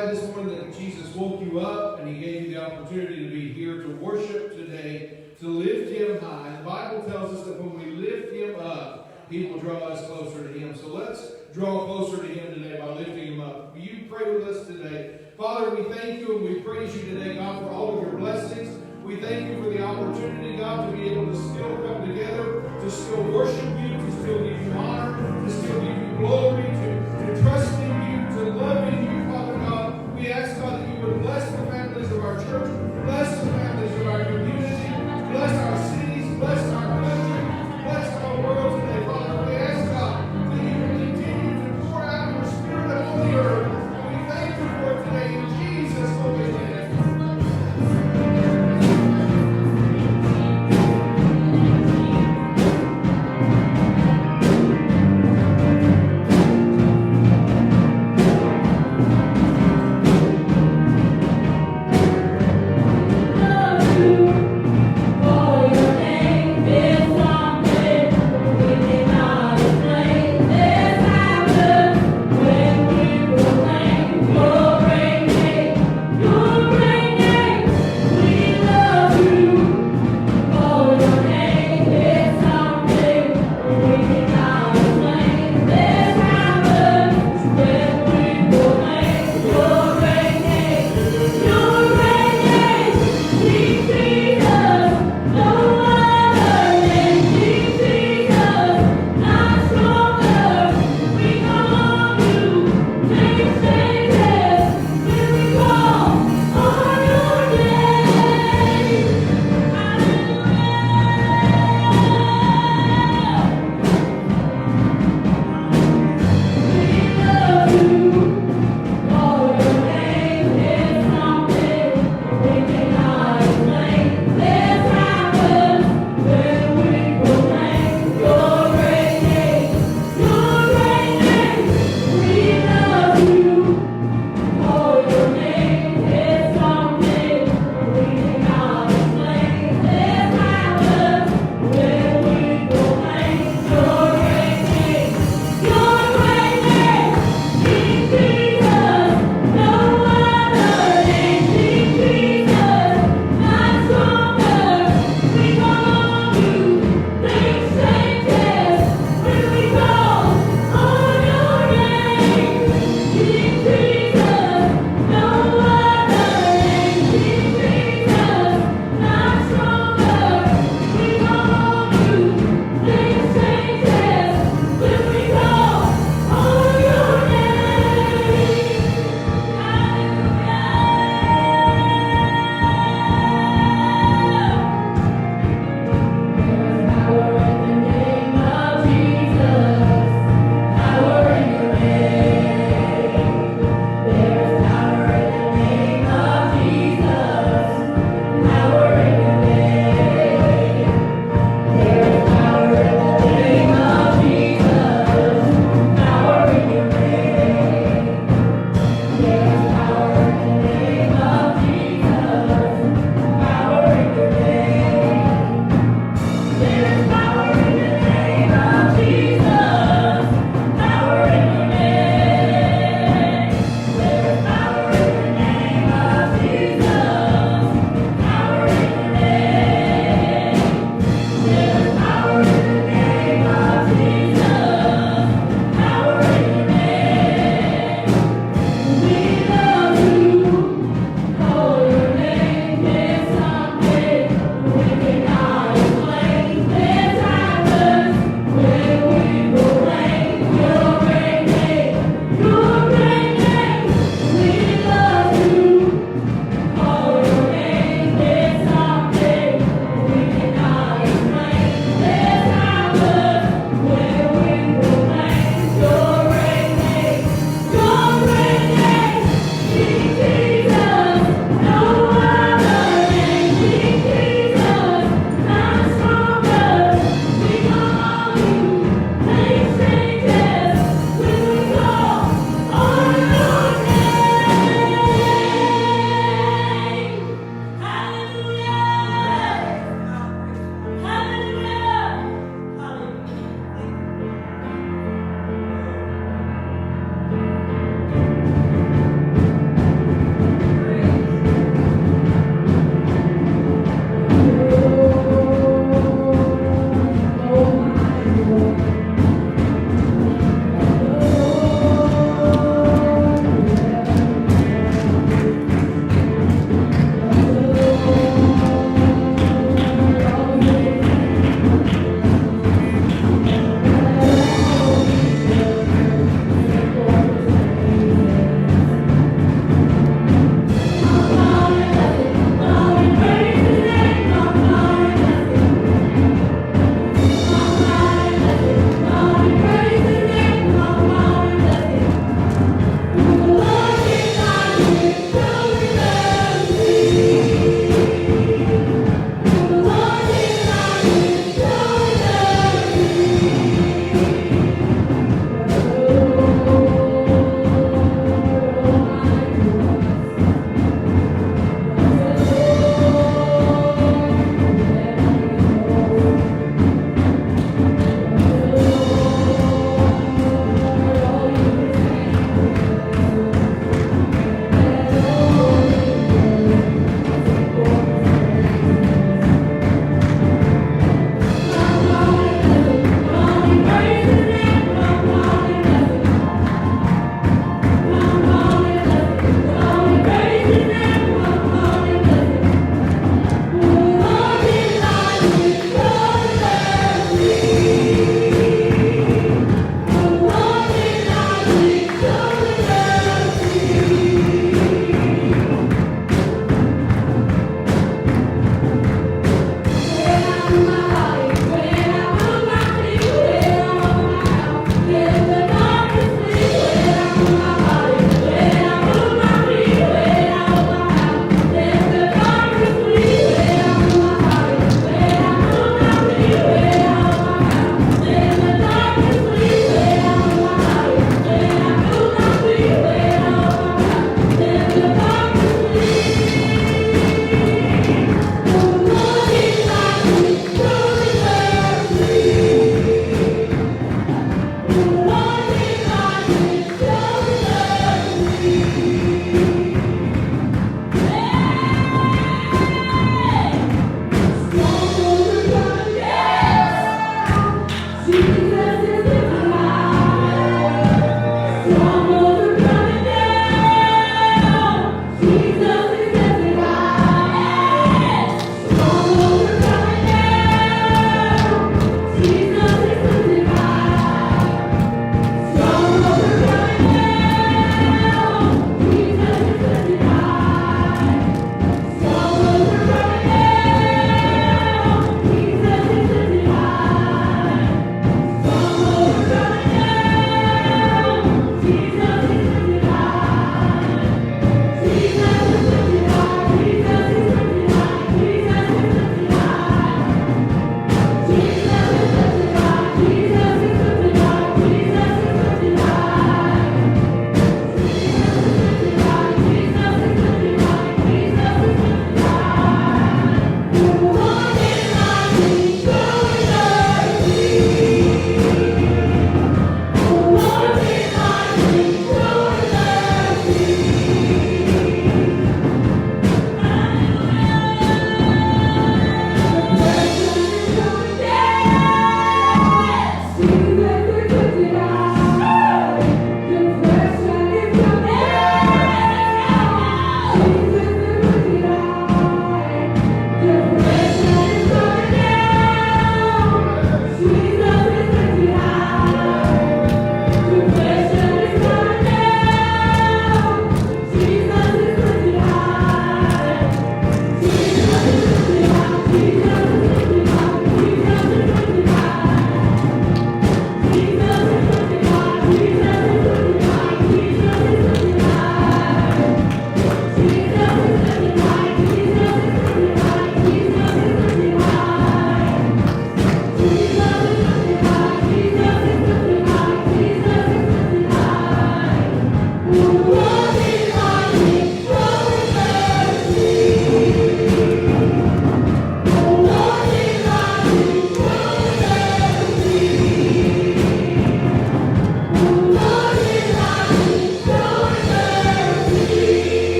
glad this morning that Jesus woke you up and He gave you the opportunity to be here to worship today, to lift Him high. The Bible tells us that when we lift Him up, He will draw us closer to Him. So let's draw closer to Him today by lifting Him up. Will you pray with us today? Father, we thank you and we praise you today, God, for all of your blessings. We thank you for the opportunity, God, to be able to still come together, to still worship you, to still give you honor, to still give you glory, to trust in you, to love in you, Father God. We ask, God, that you would bless the families of our church, bless the families of our community, bless our cities, bless our country, bless our world today, Father. We ask, God, that you would continue to pour out your Spirit upon the earth. And we thank you for it today in Jesus' holy name.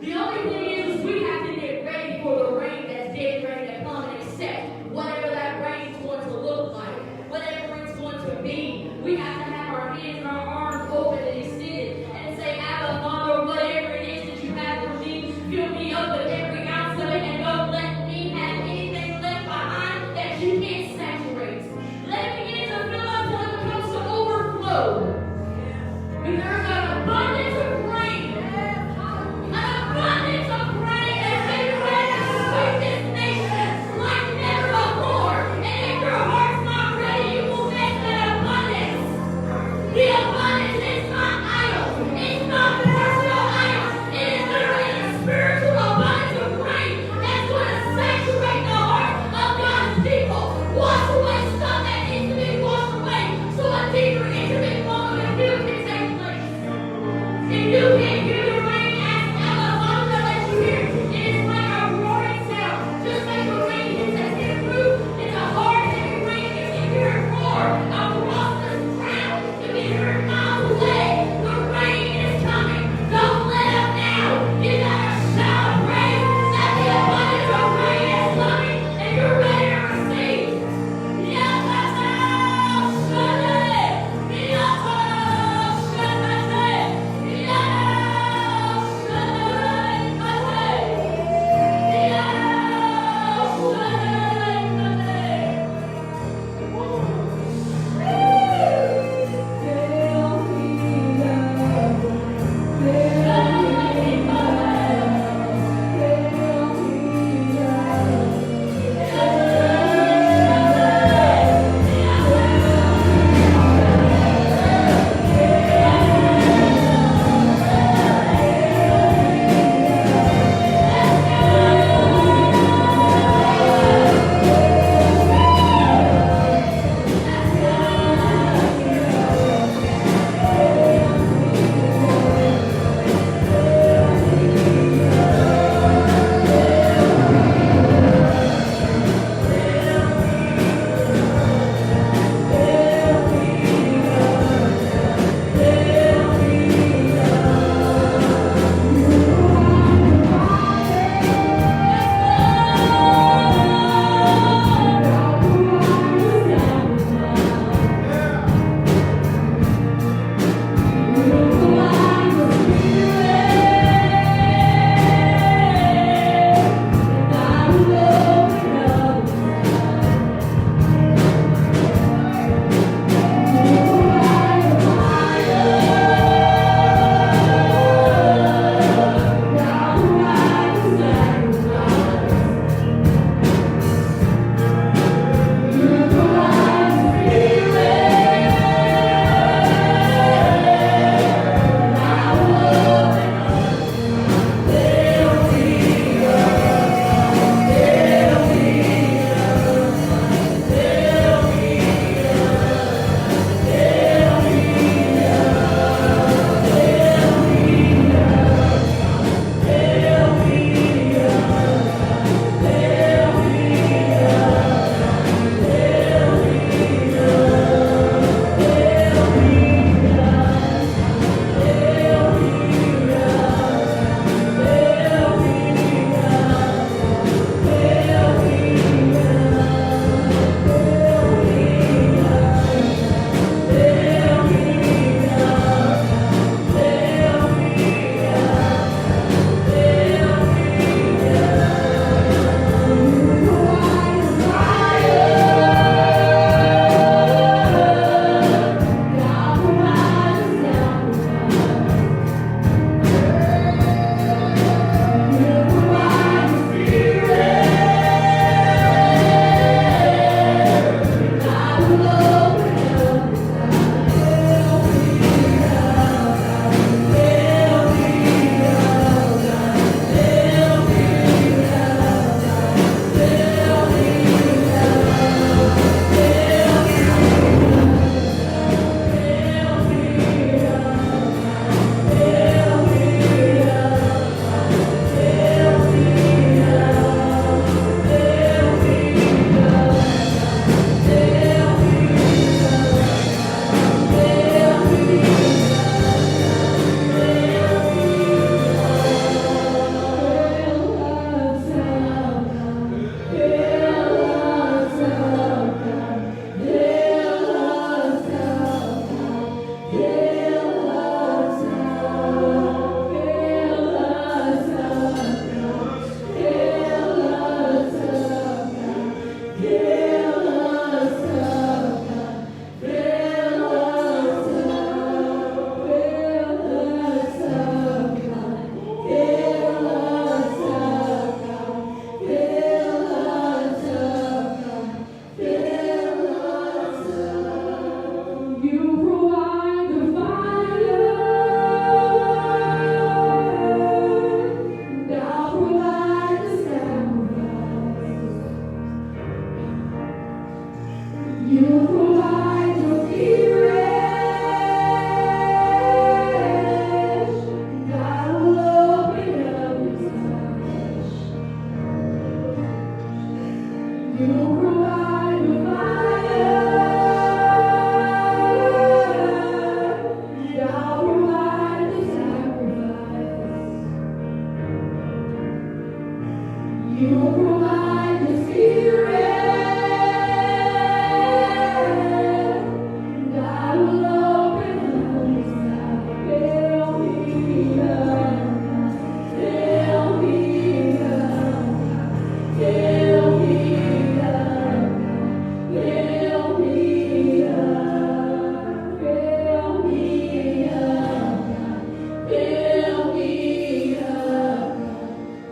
The only thing is we have to get ready for the rain that's getting ready to come and accept whatever that rain is going to look like, whatever it's going to be. We have to have our hands and our arms open and extended and say, Abba, Father, whatever it is that you have for me, fill me up with every ounce of it, and don't let me have anything left behind that you can't saturate. Let me begin to fill up till it comes to overflow. And there's an abundance of rain. An abundance of rain is getting ready to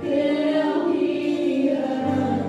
Fill me up.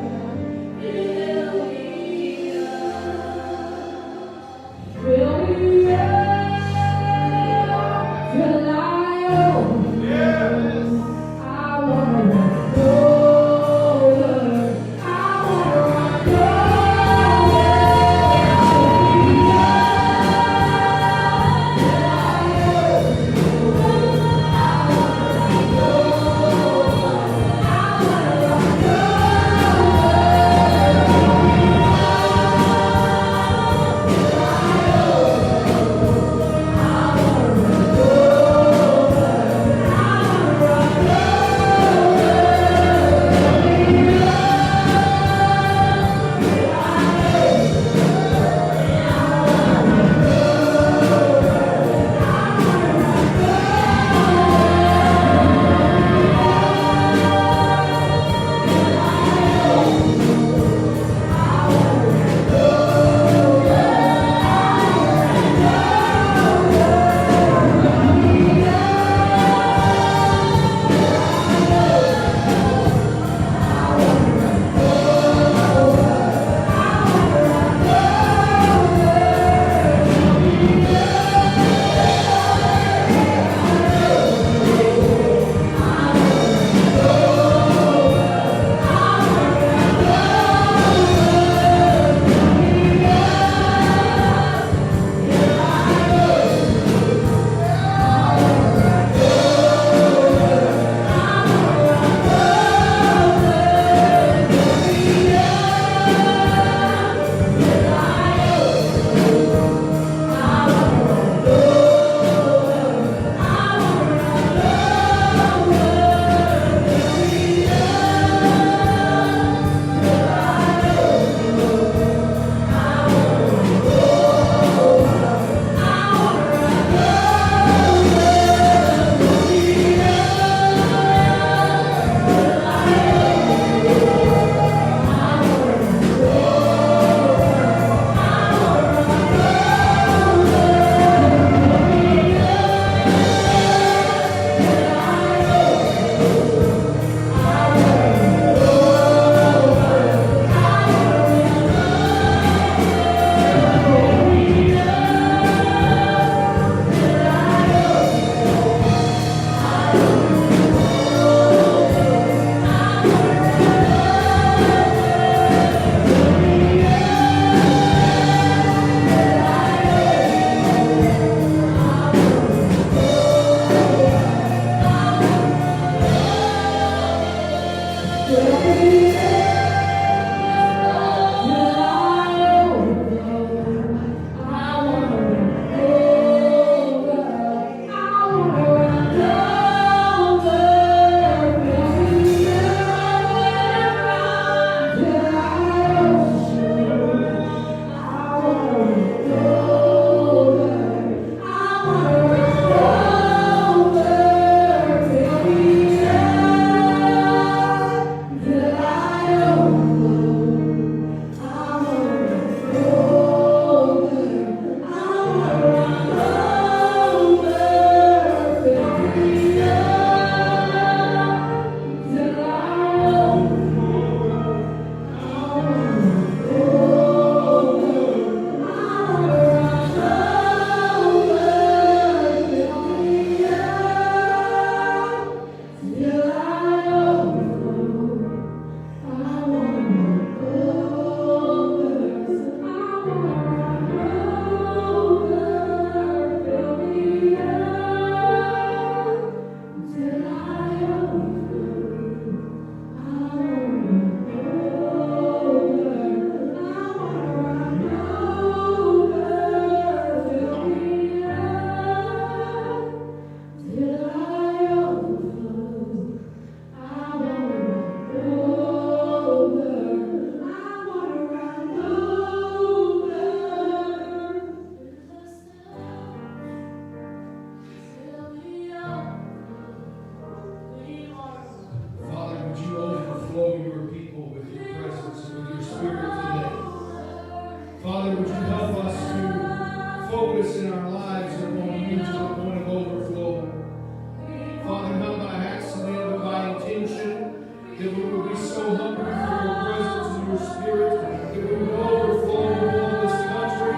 That we would be so hungry for your presence and your spirit. That we would overflow upon this country.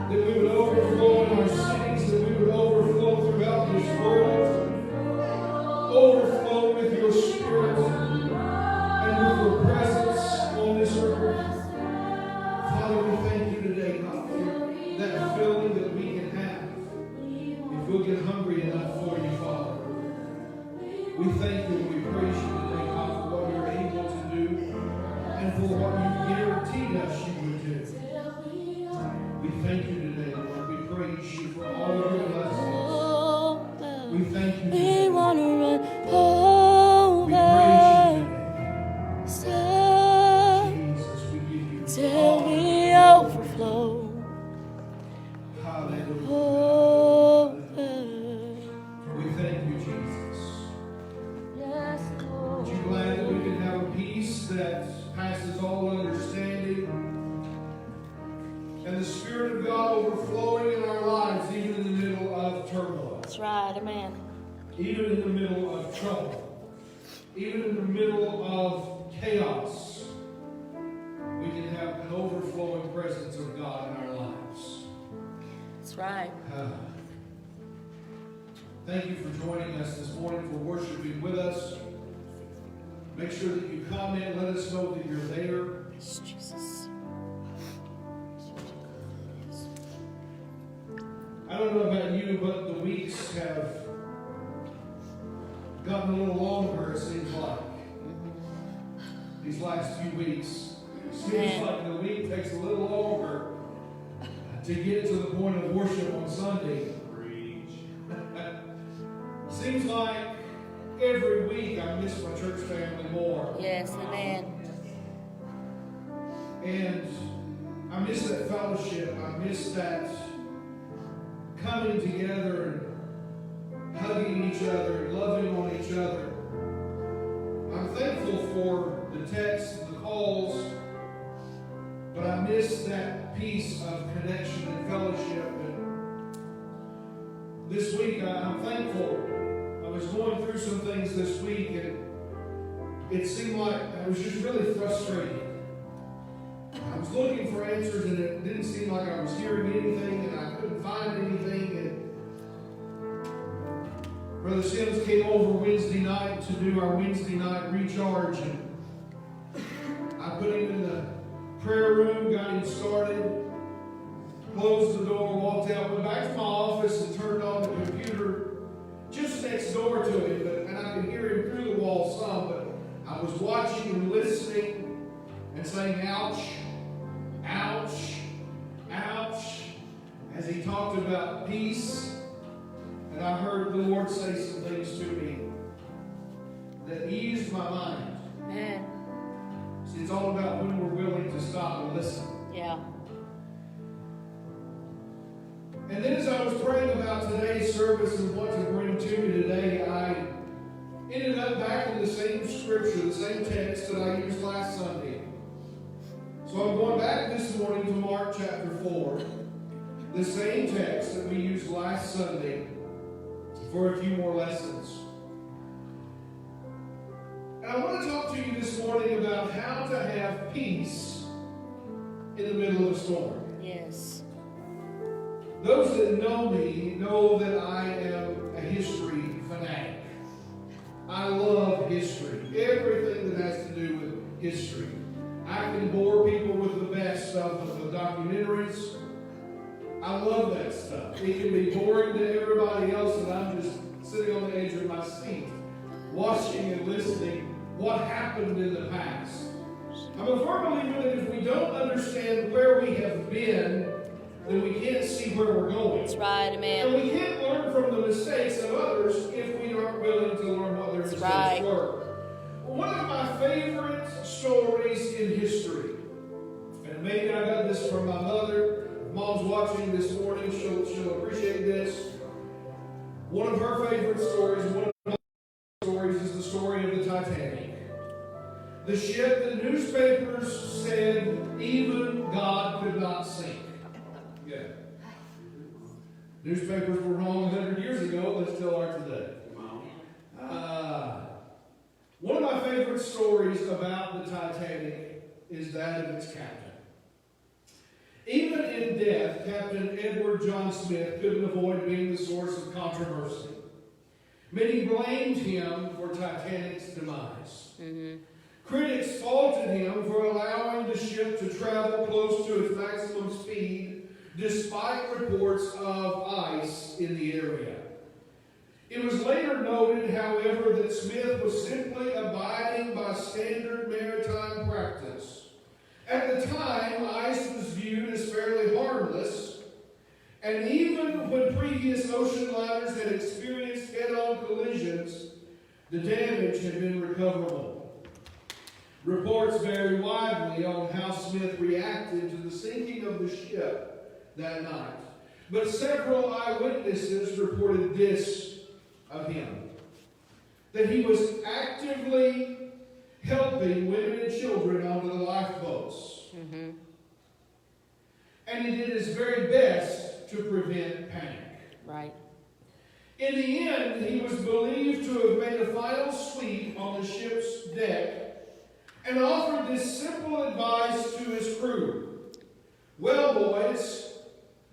That we would overflow in our cities. That we would overflow throughout this world. Overflow with your spirit and with your presence on this earth. Father, we thank you today, God, for that filling that we can have if we'll get hungry enough for you, Father. We thank you and we praise you today, God, for what you're able to do and for what you guaranteed us you would do. We thank you today, Lord. We praise you for all of your blessings. We thank you today. We want to run We praise you over. today. Jesus, we give you Till we overflow. hallelujah. Over. We thank you, Jesus. Yes, Aren't you Lord. glad that we can have a peace that passes all understanding? And the Spirit of God overflowing in our lives, even in the middle of turmoil, That's right, amen. even in the middle of trouble, even in the middle of chaos. We can have an overflowing presence of God in our lives. That's right. Thank you for joining us this morning, for worshiping with us. Make sure that you comment. Let us know that you're there. Yes, Jesus. I don't know about you, but the weeks have gotten a little longer, it seems like. These last few weeks. It seems like the week takes a little longer to get to the point of worship on Sunday. Seems like every week I miss my church family more. Yes, amen. And I miss that fellowship. I miss that coming together and hugging each other and loving on each other. I'm thankful for the texts and the calls, but I miss that piece of connection and fellowship. And this week I'm thankful. I was going through some things this week, and it seemed like I was just really frustrated. I was looking for answers, and it didn't seem like I was hearing anything, and I couldn't find anything. And Brother Sims came over Wednesday night to do our Wednesday night recharge, and I put him in the prayer room, got him started, closed the door, walked out, went back to my office, and turned on the computer just next door to him, and I could hear him through the wall some, but I was watching and listening and saying, ouch, ouch, ouch, as he talked about peace. And I heard the Lord say some things to me that eased my mind. Amen. See, it's all about when we're willing to stop and listen. Yeah. And then as I was praying about today's service and what to bring to you today, I ended up back in the same scripture, the same text that I used last Sunday. So I'm going back this morning to Mark chapter 4, the same text that we used last Sunday, for a few more lessons. And I want to talk to you this morning about how to have peace in the middle of a storm. Yes. Those that know me know that I am a history fanatic. I love history. Everything that has to do with history. I can bore people with the best stuff of the documentaries. I love that stuff. It can be boring to everybody else, and I'm just sitting on the edge of my seat, watching and listening what happened in the past. I'm a firm believer that if we don't understand where we have been, then we can't see where we're going. That's right, And amen. we can't learn from the mistakes of others if we aren't willing to learn what their That's mistakes right. were. One of my favorite stories in history, and maybe I got this from my mother. Mom's watching this morning, she'll appreciate this. One of her favorite stories, one of my stories, is the story of the Titanic. The ship that newspapers said even God could not sink. Yeah. Newspapers were wrong 100 years ago, they still are today. One of my favorite favorite stories about the Titanic is that of its captain. Even in death, Captain Edward John Smith couldn't avoid being the source of controversy. Many blamed him for Titanic's demise. Critics faulted him for allowing the ship to travel close to its maximum speed, despite reports of ice in the area. It was later noted, however, that Smith was simply abiding by standard maritime practice. At the time, ice was viewed as fairly harmless, and even when previous ocean liners had experienced head-on collisions, the damage had been recoverable. Reports vary widely on how Smith reacted to the sinking of the ship that night, but several eyewitnesses reported this of him: that he was actively helping women and children onto the lifeboats. And he did his very best to prevent panic. Right. In the end, he was believed to have made a final sweep on the ship's deck and offered this simple advice to his crew: "Well, boys,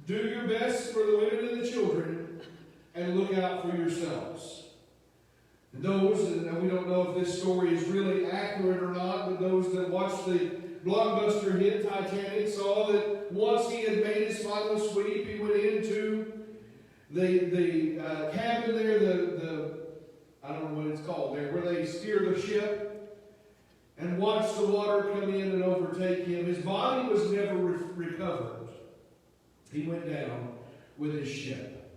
do your best for the women and the children, and look out for yourselves." And we don't know if this story is really accurate or not, but those that watched the blockbuster hit Titanic saw that once he had made his final sweep, he went into the cabin there, I don't know what it's called there, where they steer the ship, and watched the water come in and overtake him. His body was never recovered. He went down with his ship.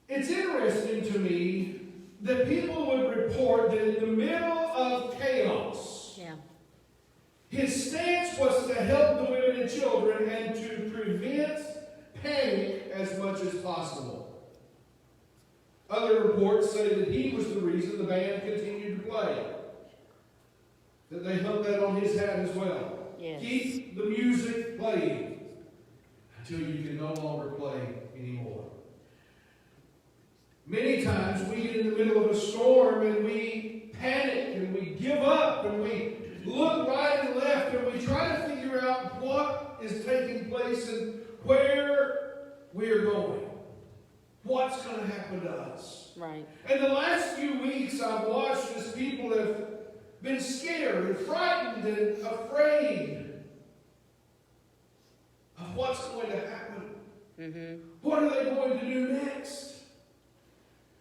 It's interesting to me that people would report that in the middle of chaos, his stance was to help the women and children and to prevent panic as much as possible. Other reports say that he was the reason the band continued to play. That they hung that on his hat as well. Yes. Keep the music playing until you can no longer play anymore. Many times we get in the middle of a storm and we panic and we give up and we look right and left and we try to figure out what is taking place and where we are going. What's going to happen to us? Right. And the last few weeks I've watched as people have been scared and frightened and afraid of what's going to happen. What are they going to do next?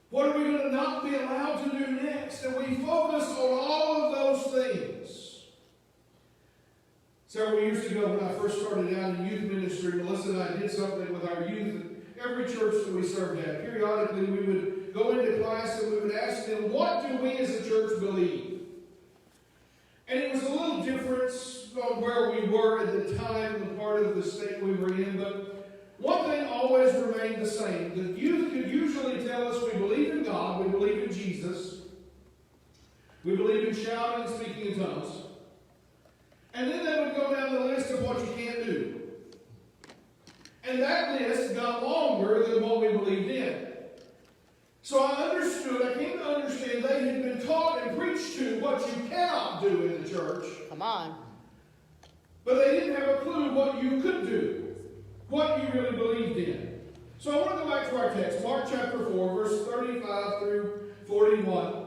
What are we going to not be allowed to do next? And we focus on all of those things. Several years ago, when I first started out in youth ministry, Melissa and I did something with our youth at every church that we served at. Periodically, we would go into class and we would ask them, what do we as a church believe? And it was a little different on where we were at the time, the part of the state we were in, but one thing always remained the same. The youth could usually tell us we believe in God, we believe in Jesus, we believe in shouting and speaking in tongues. And then they would go down the list of what you can't do. And that list got longer than what we believed in. So I came to understand they had been taught and preached to what you cannot do in the church. Come on. But they didn't have a clue what you could do, what you really believed in. So I want to go back to our text, Mark chapter 4, verse 35 through 41.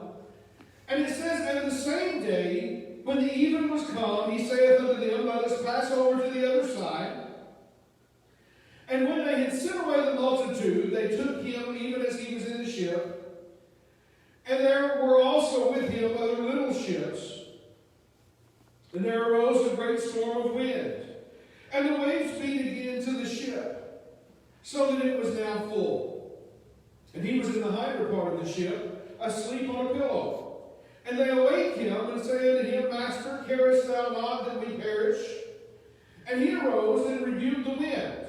And it says, "And the same day, when the even was come, he saith unto them, Let us pass over to the other side. And when they had sent away the multitude, they took him even as he was in the ship. And there were also with him other little ships. And there arose a great storm of wind, and the waves beat again to the ship, so that it was now full. And he was in the hinder part of the ship, asleep on a pillow. And they awake him, and say unto him, Master, carest thou not that we perish? And he arose and rebuked the wind,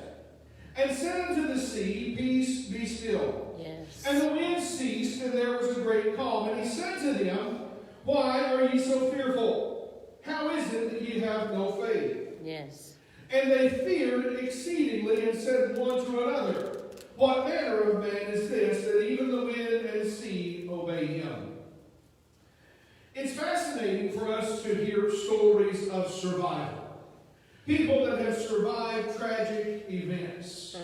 and said unto the sea, Peace, be still. Yes. And the wind ceased, and there was a great calm. And he said to them, Why are ye so fearful? How is it that ye have no faith? Yes. And they feared exceedingly, and said one to another, What manner of man is this, that even the wind and sea obey him? It's fascinating for us to hear stories of survival. People that have survived tragic events.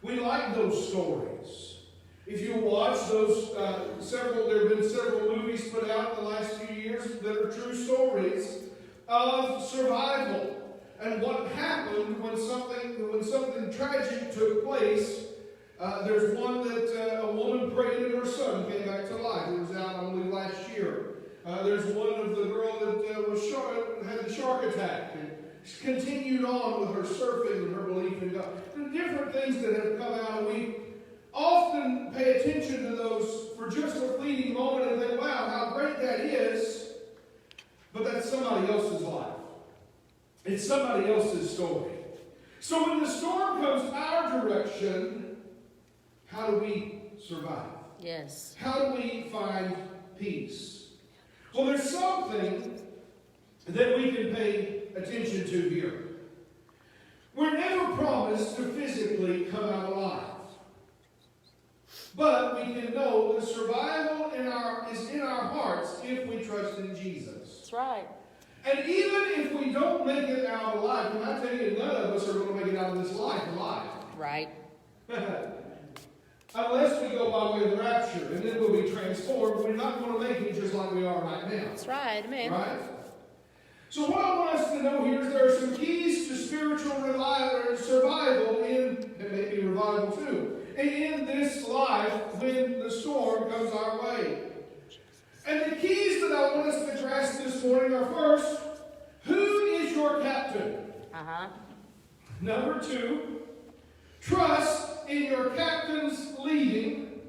We like those stories. If you watch those, there have been several movies put out in the last few years that are true stories of survival and what happened when something tragic took place. There's one that a woman prayed and her son came back to life. It was out, I believe, last year. There's one of the girl that had the shark attack and continued on with her surfing and her belief in God. There are different things that have come out, and we often pay attention to those for just a fleeting moment and think, wow, how great that is. But that's somebody else's life. It's somebody else's story. So when the storm comes our direction, how do we survive? Yes. How do we find peace? Well, there's something that we can pay attention to here. We're never promised to physically come out alive. But we can know that survival is in our hearts if we trust in Jesus. That's right. And even if we don't make it out alive, and I tell you, none of us are going to make it out of this life alive. Right. Unless we go by way of the rapture, and then we'll be transformed. We're not going to make it just like we are right now. That's right. Amen. Right? So what I want us to know here is there are some keys to spiritual survival and maybe revival too, in this life when the storm comes our way. And the keys that I want us to grasp this morning are, first, who is your captain? Number 2, trust in your captain's leading.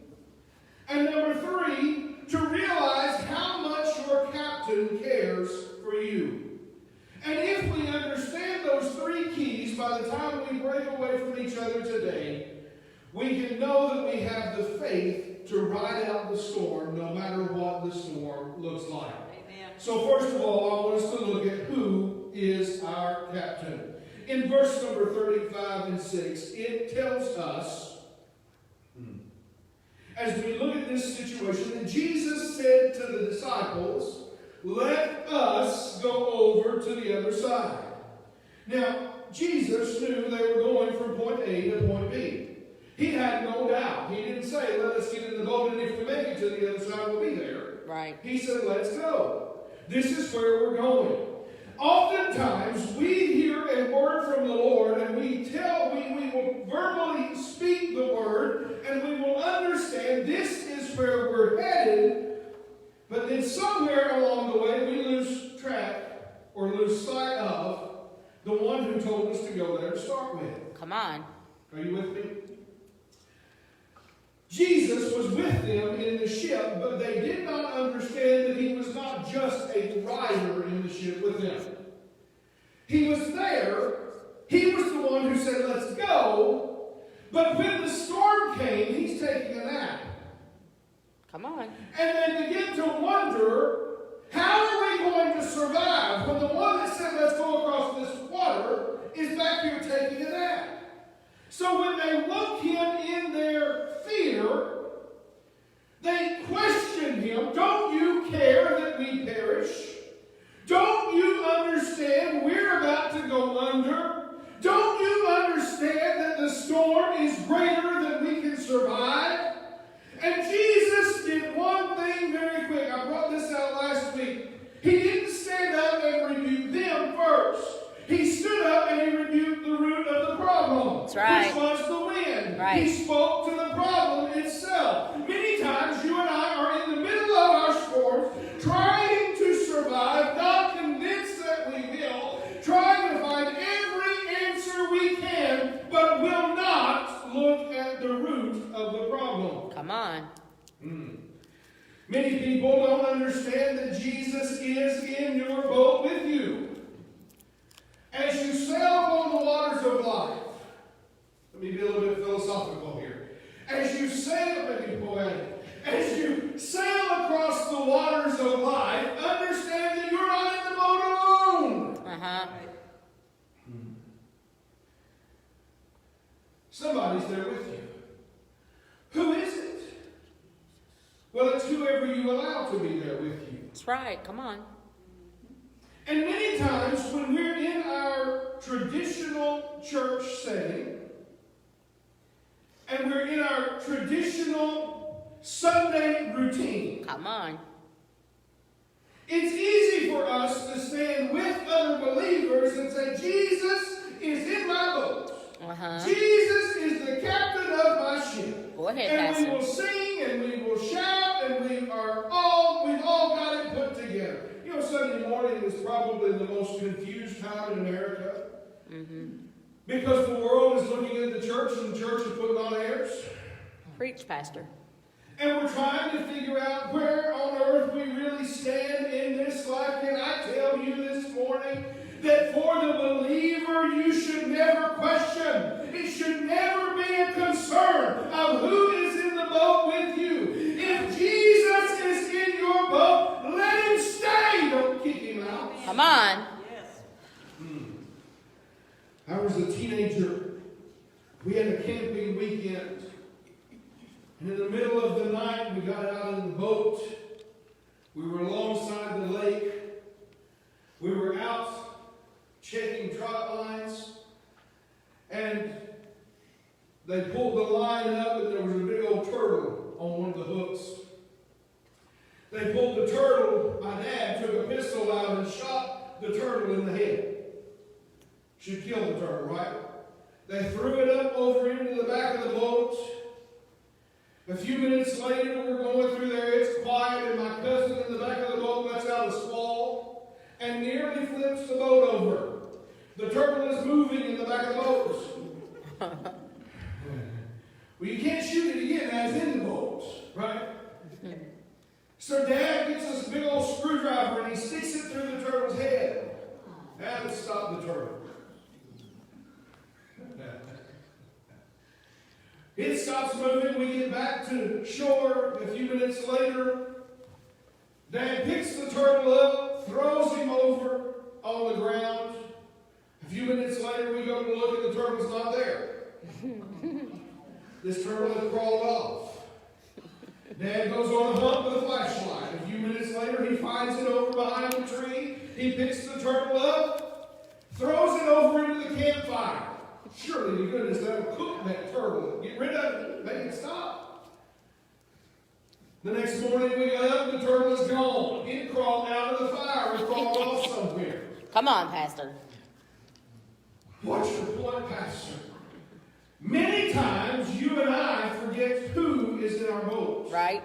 And number 3, to realize how much your captain cares for you. And if we understand those 3 keys by the time we break away from each other today, we can know that we have the faith to ride out the storm no matter what the storm looks like. Amen. So first of all, I want us to look at who is our captain. In verse number 35 and 6, it tells us, as we look at this situation, that Jesus said to the disciples, "Let us go over to the other side." Now, Jesus knew they were going from point A to point B. He had no doubt. He didn't say, "Let us get in the boat, and if we make it to the other side, we'll be there." Right. He said, "Let's go. This is where we're going." Oftentimes, we hear a word from the Lord, and we will verbally speak the word, and we will understand this is where we're headed. But then somewhere along the way, we lose track or lose sight of the one who told us to go there to start with. Come on. Are you with me? Jesus was with them in the ship, but they did not understand that he was not just a rider in the ship with them. He was there. He was the one who said, "Let's go." But when the storm came, he's taking a nap. Come on. And they begin to wonder, how are we going to survive when the one that said, "Let's go across this water," is back here taking a nap? So when they woke him in their fear, they questioned him. "Don't you care that we perish? Don't you understand we're about to go under? Don't you understand that the storm is greater than we can survive?" And Jesus did one thing very quick. I brought this out last week. He didn't stand up and rebuke them first. He stood up and he rebuked the root of the problem, That's right. which was the wind. Right. He spoke to the problem itself. Many times you and I are in the middle of our storms, trying to survive, not convinced that we will, trying to find every answer we can, but will not look at the root of the problem. Come on. Many people don't understand that Jesus is in your boat with you. As you sail on the waters of life, let me be a little bit philosophical here. As you sail, maybe poetic, as you sail across the waters of life, understand that you're not in the boat alone. Somebody's there with you. Who is it? Well, it's whoever you allow to be there with you. That's right. Come on. And many times when we're in our traditional church setting, and we're in our traditional Sunday routine, Come on. it's easy for us to stand with other believers and say, Jesus is in my boat. Uh-huh. Jesus is the captain of my ship. Go ahead, And Pastor. we will sing and we will shout and we've all got it put together. You know, Sunday morning is probably the most confused time in America. Mm-hmm. Because the world is looking at the church and the church is putting on airs. Preach, Pastor. And we're trying to figure out where on earth we really stand in this life. Can I tell you this morning that for the believer you should never question. It should never be a concern of who is in the boat with you. If Jesus is in your boat, let him stay. Don't kick him out. Come on. I was a teenager. We had a camping weekend. And in the middle of the night, we got out in the boat. We were alongside the lake. We were out checking trot lines. And they pulled the line up and there was a big old turtle on one of the hooks. They pulled the turtle. My dad took a pistol out and shot the turtle in the head. Should kill the turtle, right? They threw it up over into the back of the boat. A few minutes later, we're going through there. It's quiet, and my cousin in the back of the boat lets out a squall and nearly flips the boat over. The turtle is moving in the back of the boat. Well, you can't shoot it again as in the boat, right? So Dad gets this big old screwdriver and he sticks it through the turtle's head. That would stop the turtle. It stops moving. We get back to shore a few minutes later. Dad picks the turtle up, throws him over on the ground. A few minutes later, we go to look and the turtle's not there. This turtle had crawled off. Dad goes on the hunt with a flashlight. A few minutes later, he finds it over behind the tree. He picks the turtle up, throws it over into the campfire. Surely to goodness that'll cook that turtle. Get rid of it. Make it stop. The next morning we got up, the turtle is gone. It crawled out of the fire and crawled off somewhere. Come on, Pastor. What's your point, Pastor? Many times you and I forget who is in our boat. Right?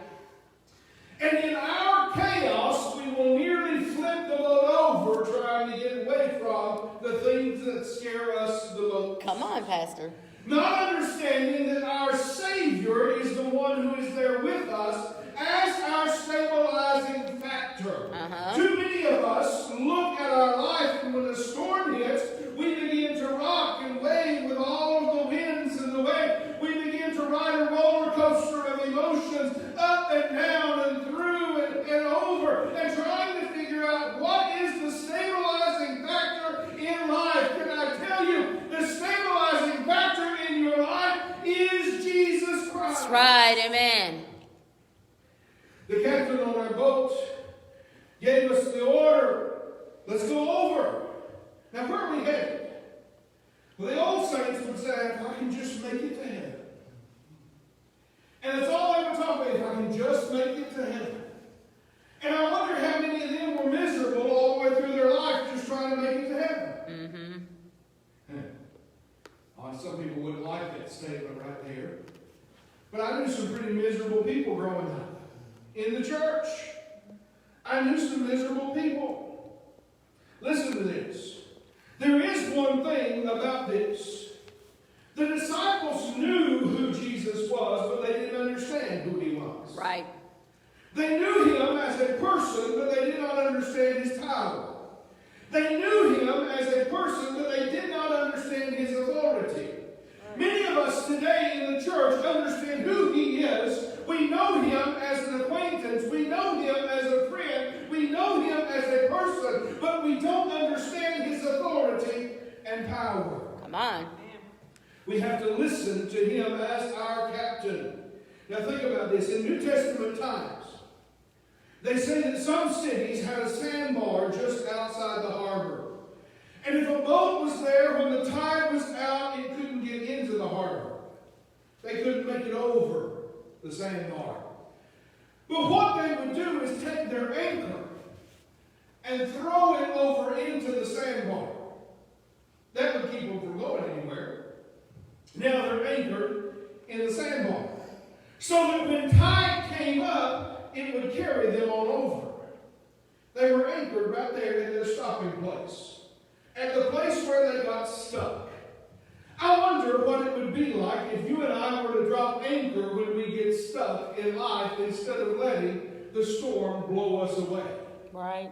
And in our chaos, we will nearly flip the boat over trying to get away from the things that scare us the most. Come on, Pastor. Not understanding that our Savior is the one who is there with us as our stabilizing factor. Too many of us look at our life and when a storm hits, we begin to rock and wave with all of the winds and the waves. We begin to ride a roller coaster of emotions up and down and through and over and trying to figure out what is the stabilizing factor in life. Can I tell you, the stabilizing factor in your life is Jesus Christ. That's right. Amen. The captain on our boat gave us the order, let's go over. Now, where are we headed? Well, the old saints would say, if I can just make it to heaven. And it's all they would talk about, if I can just make it to heaven. And I wonder how many of them were miserable all the way through their life just trying to make it to heaven. Some people wouldn't like that statement right there. But I knew some pretty miserable people growing up in the church. I knew some miserable people. Listen to this. There is one thing about this. The disciples knew who Jesus was, but they didn't understand who he was. Right. They knew him as a person, but they did not understand his power. They knew him as a person, but they did not understand his authority. Many of us today in the church understand who he is. We know him as an acquaintance. We know him as a friend. We know him as a person, but we don't understand his authority and power. Come on. We have to listen to him as our captain. Now think about this. In New Testament times, They say that some cities had a sandbar just outside the harbor. And if a boat was there when the tide was out, it couldn't get into the harbor. They couldn't make it over the sandbar. But what they would do is take their anchor and throw it over into the sandbar. That would keep them from going anywhere. Now they're anchored in the sandbar. So that when tide came up, it would carry them on over. They were anchored right there in their stopping place. At the place where they got stuck. I wonder what it would be like if you and I were to drop anchor when we get stuck in life instead of letting the storm blow us away. Right.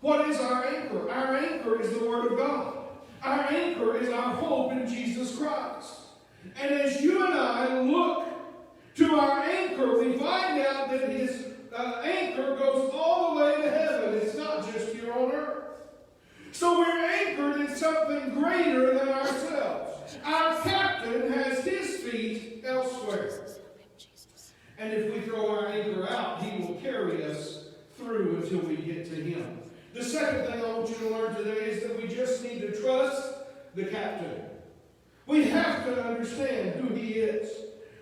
What is our anchor? Our anchor is the Word of God. Our anchor is our hope in Jesus Christ. And as you and I look to our anchor, we find out that his anchor goes all the way to heaven. It's not just here on earth. So we're anchored in something greater than ourselves. Our captain has his feet elsewhere. And if we throw our anchor out, he will carry us through until we get to him. The second thing I want you to learn today is that we just need to trust the captain. We have to understand who he is.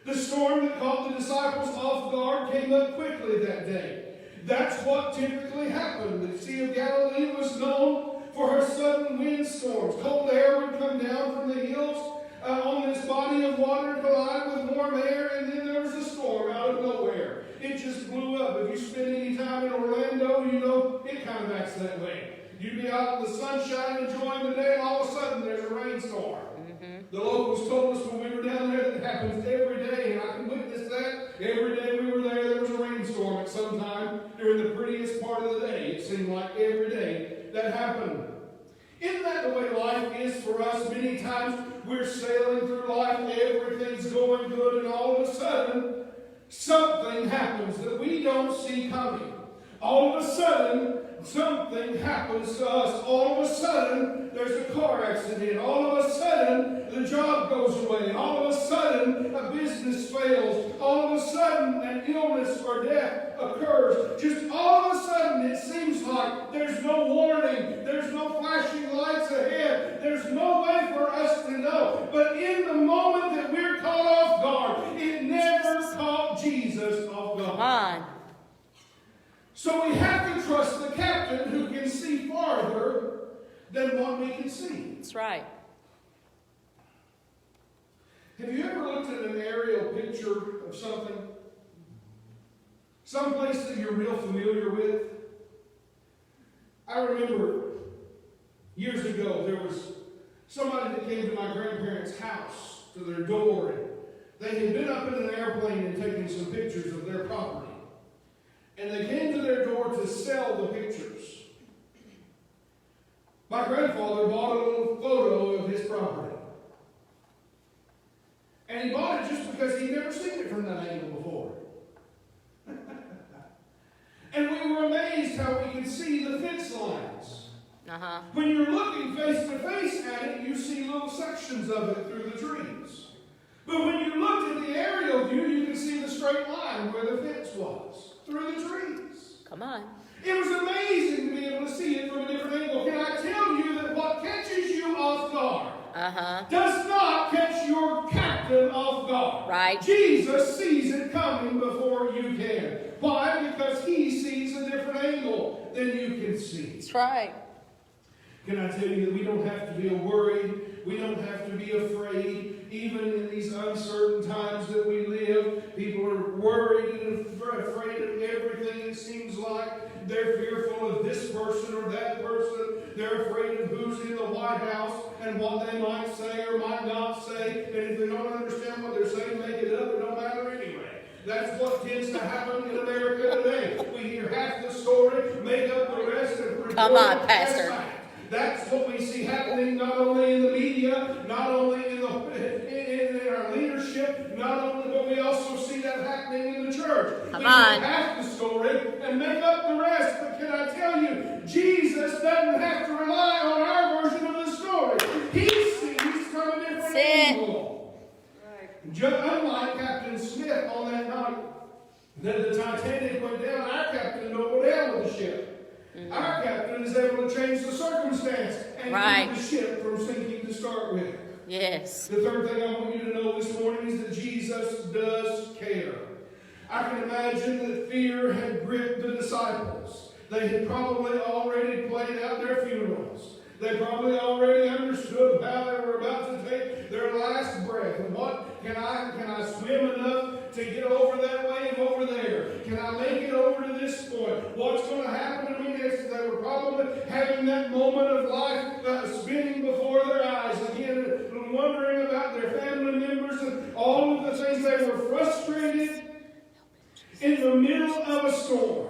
The storm that caught the disciples off guard came up quickly that day. That's what typically happened. The Sea of Galilee was known for her sudden windstorms. Cold air would come down from the hills on this body of water, collide with warm air, and then there was a storm out of nowhere. It just blew up. If you spend any time in Orlando, you know it kind of acts that way. You'd be out in the sunshine enjoying the day, and all of a sudden there's a rainstorm. The locals told us when we were down there that it happens every day, and I can witness that. Every day we were there was a rainstorm at some time during the prettiest part of the day. It seemed like every day that happened. Isn't that the way life is for us? Many times we're sailing through life, everything's going good, and all of a sudden, something happens that we don't see coming. All of a sudden, something happens to us. All of a sudden, there's a car accident. All of a sudden, the job goes away. All of a sudden, a business fails. All of a sudden, an illness or death occurs. Just all of a sudden, it seems like there's no warning. There's no flashing lights ahead. There's no way for us to know. But in the moment that we're caught off guard, it never caught Jesus off guard. Come on. So we have to trust the captain who can see farther than what we can see. That's right. Have you ever looked at an aerial picture of something? Someplace that you're real familiar with? I remember years ago there was somebody that came to my grandparents' house, to their door, and they had been up in an airplane and taken some pictures of their property. And they came to their door to sell the pictures. My grandfather bought a little photo of his property. And he bought it just because he'd never seen it from that angle before. And we were amazed how we could see the fence lines. When you're looking face to face at it, you see little sections of it through the trees. But when you looked at the aerial view, you could see the straight line where the fence was. Through the trees. Come on. It was amazing to be able to see it from a different angle. Can I tell you that what catches you off guard does not catch your captain off guard? Right. Jesus sees it coming before you can. Why? Because he sees a different angle than you can see. That's right. Can I tell you that we don't have to be worried? We don't have to be afraid. Even in these uncertain times that we live, people are worried and afraid of everything. It seems like they're fearful of this person or that person. They're afraid of who's in the White House and what they might say or might not say. And if they don't understand what they're saying, make it up. It don't matter anyway. That's what tends to happen in America today. We hear half the story, make up the rest, and Come on, Pastor. That's what we see happening not only in the media, not only in our leadership, not only, but we also see that happening in the church. Come we on. half the story and make up the rest. But can I tell you, Jesus doesn't have to rely on our version of the story. He sees from a different angle. Unlike Captain Smith on that night that the Titanic went down, our captain knew what ship. Our captain is able to change the circumstance and keep the ship from sinking to start with. Yes. The third thing I want you to know this morning is that Jesus does care. I can imagine that fear had gripped the disciples. They had probably already played out their funerals. They probably already understood how they were about to take their last breath. And what can I swim enough to get over that wave over there? Can I make it over to this point? What's going to happen to me next? They were probably having that moment of life spinning before their eyes again, wondering about their family members and all of the things. They were frustrated in the middle of a storm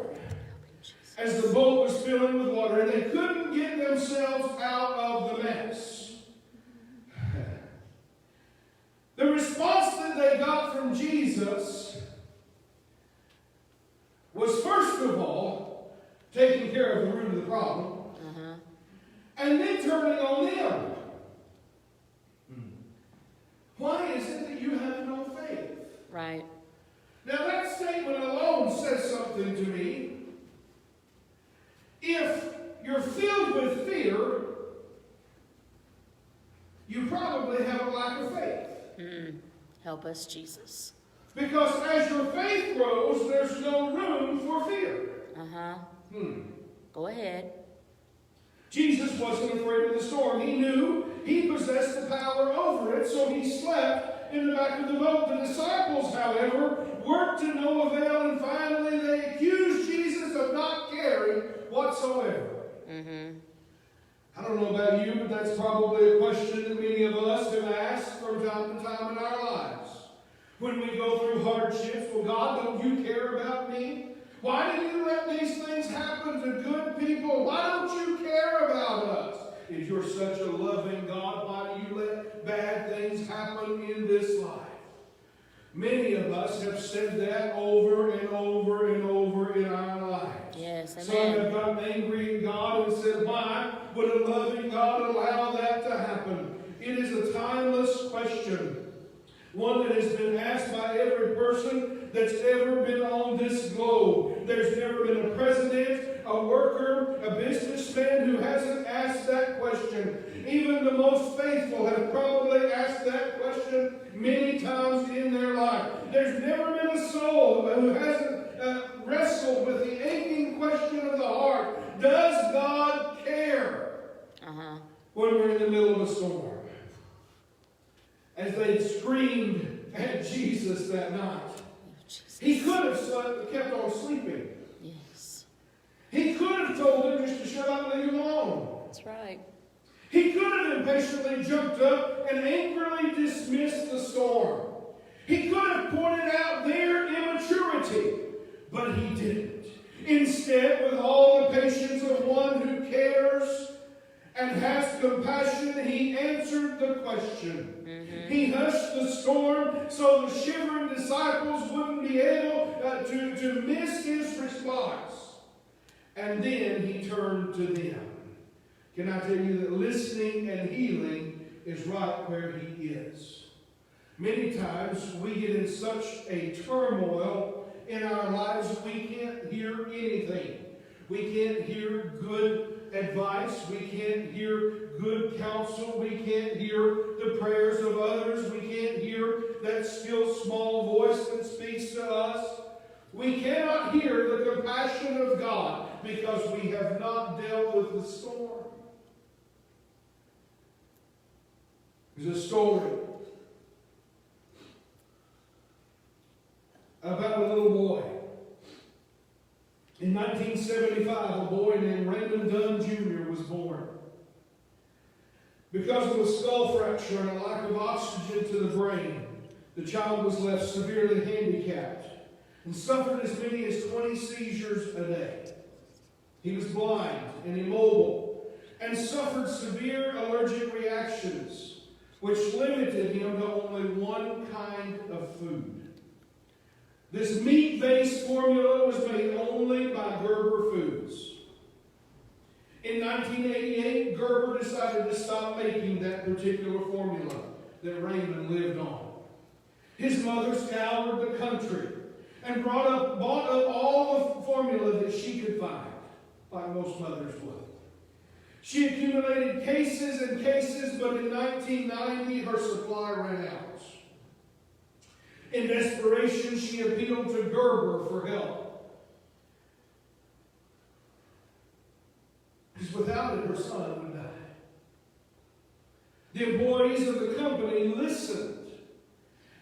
as the boat was filling with water, and they couldn't get themselves out of the mess. The response that they got from Jesus was, first of all, taking care of the root of the problem, and then turning on them. Why is it that you have no faith? Right. Now that statement alone says something to me. If you're filled with fear, you probably have a lack of faith. Help us, Jesus. Because as your faith grows, there's no room for fear. Go ahead. Jesus wasn't afraid of the storm. He knew he possessed the power over it, so he slept in the back of the boat. The disciples, however, worked to no avail, and finally they accused Jesus of not caring whatsoever. I don't know about you, but that's probably a question that many of us have asked from time to time in our lives. When we go through hardships, well, God, don't you care about me? Why do you let these things happen to good people? Why don't you care about us? If you're such a loving God, why do you let bad things happen in this life? Many of us have said that over and over and over in our lives. Yes, amen. Some have gotten angry at God and said, why would a loving God allow that to happen? It is a timeless question. One that has been asked by every person that's ever been on this globe. There's never been a president, a worker, a businessman who hasn't asked that question. Even the most faithful have probably asked that question many times in their life. There's never been a soul who hasn't wrestled with the aching question of the heart. Does God care? When we're in the middle of a storm? As they screamed at Jesus that night. He could have kept on sleeping. Yes. He could have told them just to shut up and leave him alone. That's right. He could have impatiently jumped up and angrily dismissed the storm. He could have pointed out their immaturity, but he didn't. Instead, with all the patience of one who cares and has compassion, he answered the question. He hushed the storm so the shivering disciples wouldn't be able to miss his response. And then he turned to them. Can I tell you that listening and healing is right where he is? Many times we get in such a turmoil in our lives we can't hear anything. We can't hear good advice. We can't hear good counsel. We can't hear the prayers of others. We can't hear that still small voice that speaks to us. We cannot hear the compassion of God because we have not dealt with the storm. There's a story about a little boy. In 1975, a boy named Raymond Dunn Jr. was born. Because of a skull fracture and a lack of oxygen to the brain, the child was left severely handicapped and suffered as many as 20 seizures a day. He was blind and immobile and suffered severe allergic reactions, which limited him to only one kind of food. This meat-based formula was made only by Gerber Foods. In 1988, Gerber decided to stop making that particular formula that Raymond lived on. His mother scoured the country and bought up all the formula that she could find. like most mothers would. She accumulated cases and cases, but in 1990, her supply ran out. In desperation, she appealed to Gerber for help. Because without it, her son would die. The employees of the company listened.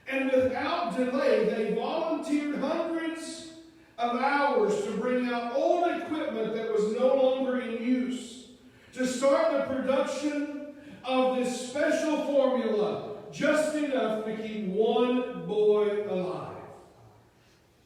And without delay, they volunteered hundreds of hours to bring out old equipment that was no longer in use, to start the production of this special formula, just enough to keep one boy alive.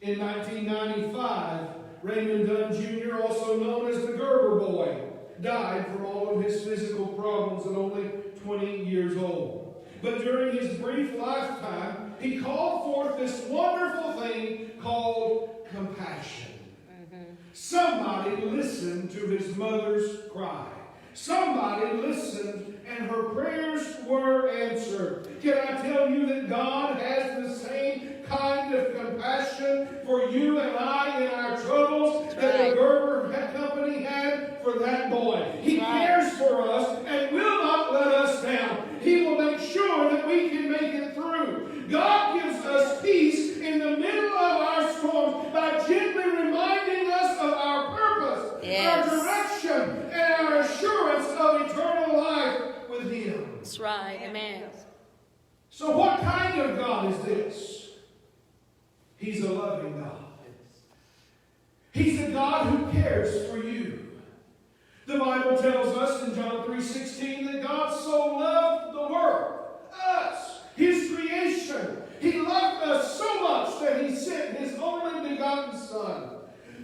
In 1995, Raymond Dunn Jr., also known as the Gerber Boy, died from all of his physical problems at only 20 years old. But during his brief lifetime, he called forth this wonderful thing called compassion. Somebody listened to his mother's cry. Somebody listened and her prayers were answered. Can I tell you that God has the same kind of compassion for you and I in our troubles that the Gerber company had for that boy? He cares for us and will not let us down. He will make sure that we can make it through. God gives us peace in the middle of our storms by gently reminding us of our purpose, our direction, and our assurance of eternal life with Him. That's right. Amen. So what kind of God is this? He's a loving God. He's a God who cares for you. The Bible tells us in John 3:16 that God so loved the world, us, His creation. He loved us so much that He sent His only begotten Son,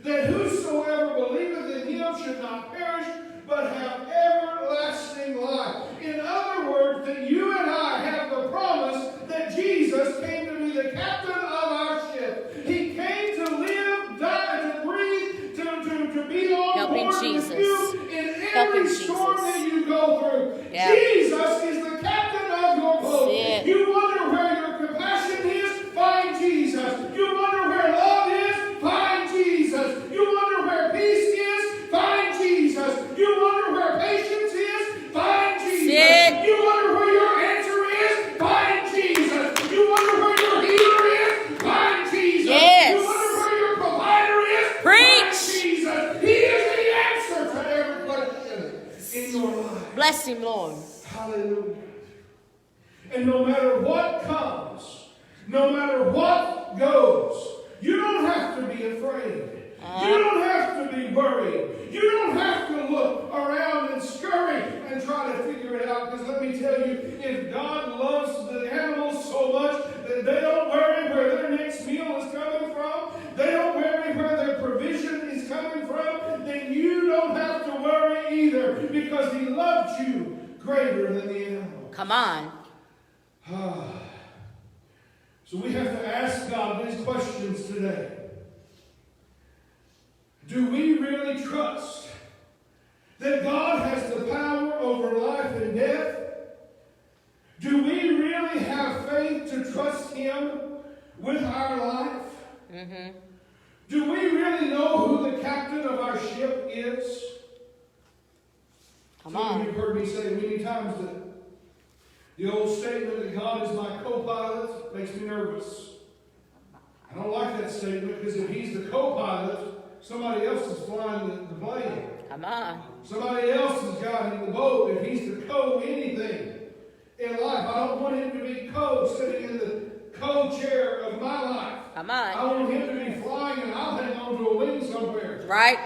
that whosoever believeth in Him should not perish, but have everlasting life. In other words, that you and I have the promise that Jesus came to be the captain of our ship. He came to live, die, to breathe, to be on board with you in every storm that you go through. Jesus is the captain of your boat. You wonder where your compassion is? Find Jesus. You wonder where love is? Find Jesus. You wonder where peace is? Find Jesus. You wonder where patience is? Find Jesus. You wonder where your answer is? Find Jesus. You wonder where your healer is? Find Jesus. You wonder where your provider is? Find Jesus. He is the answer to every question in your life. Bless Him, Lord. Hallelujah. And no matter what comes, no matter what goes, you don't have to be afraid. You don't have to be worried. You don't have to look around and scurry and try to figure it out. Because let me tell you, if God loves the animals so much that they don't worry where their next meal is coming from, they don't worry where their provision is coming from, then you don't have to worry either. Because He loved you greater than the animals. Come on. So we have to ask God these questions today. Do we really trust that God has the power over life and death? Do we really have faith to trust Him with our life? Do we really know who the captain of our ship is? Come on. You've heard me say many times that the old statement that God is my co-pilot makes me nervous. I don't like that statement because if He's the co-pilot, somebody else is flying the plane. Come on. Somebody else is guiding the boat. If He's the co-anything in life, I don't want Him to be sitting in the co-chair of my life. Come on. I want Him to be flying and I'll hang on to a wing somewhere. Right.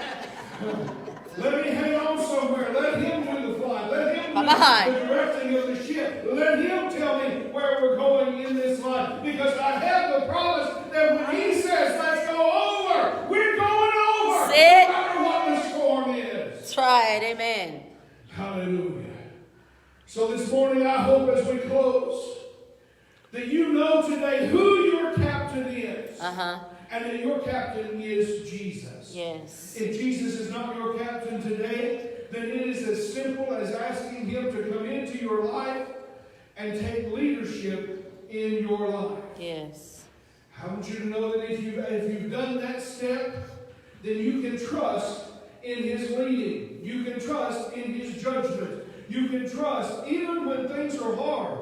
Let me hang on somewhere. Let Him do the flying. Let Him do the directing of the ship. Let Him tell me where we're going in this life. Because I have the promise that when He says, let's go over, we're going over. No matter what the storm is. That's right. Amen. Hallelujah. So this morning I hope as we close that you know today who your captain is. And that your captain is Jesus. Yes. If Jesus is not your captain today, then it is as simple as asking Him to come into your life and take leadership in your life. Yes. I want you to know that if you've done that step, then you can trust in His leadership. can trust in His judgment. You can trust even when things are hard,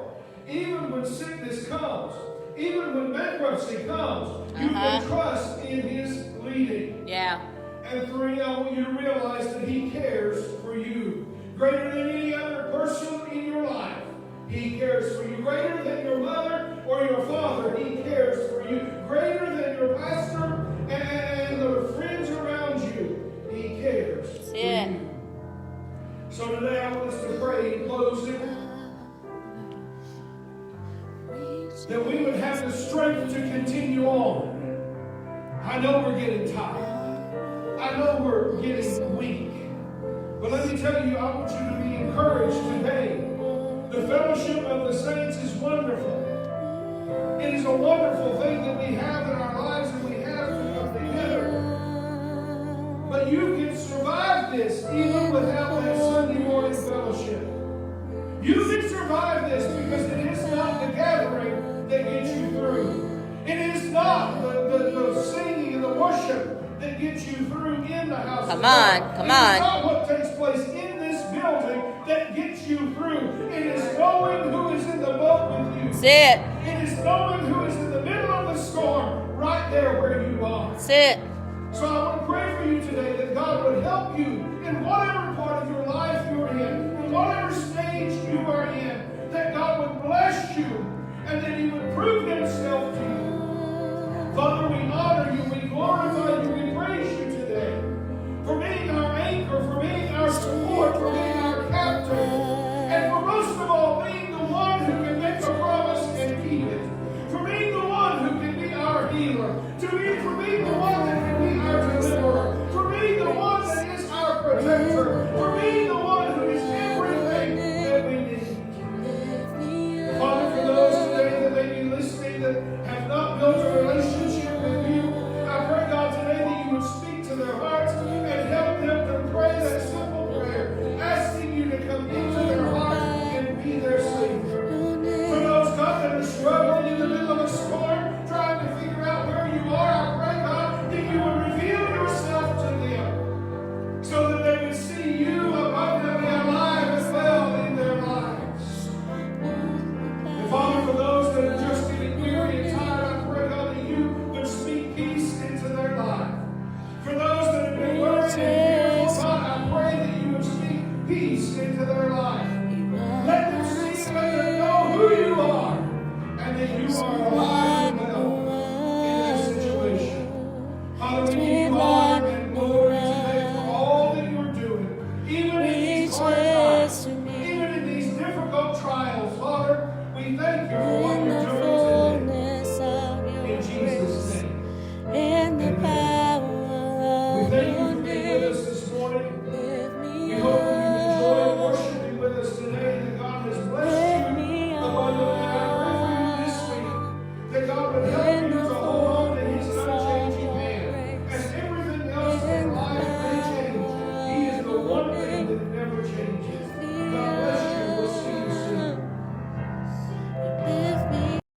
even when sickness comes, even when bankruptcy comes. You can trust in His leading. Yeah. And 3, I want you to realize that He cares for you. Greater than any other person in your life, He cares for you. Greater than your mother or your father, He cares for you. Greater than your pastor and the friends around you, He cares for you. So today I want us to pray in closing that we would have the strength to continue on. I know we're getting tired. I know we're getting weak. But let me tell you, I want you to be encouraged today. The fellowship of the saints is wonderful. It is a wonderful thing that we have in our lives and we have to come together. But you can survive this even without that Sunday morning fellowship. You can survive this because it is not the gathering that gets you through. It is not the singing and the worship that gets you through in the house of God. Come It on. is not what takes place in this building that gets you through. It is knowing who is in the boat with you. Sit. It is knowing who is in the middle of the storm right there where you are. Sit. So I want to pray for you today that God would help you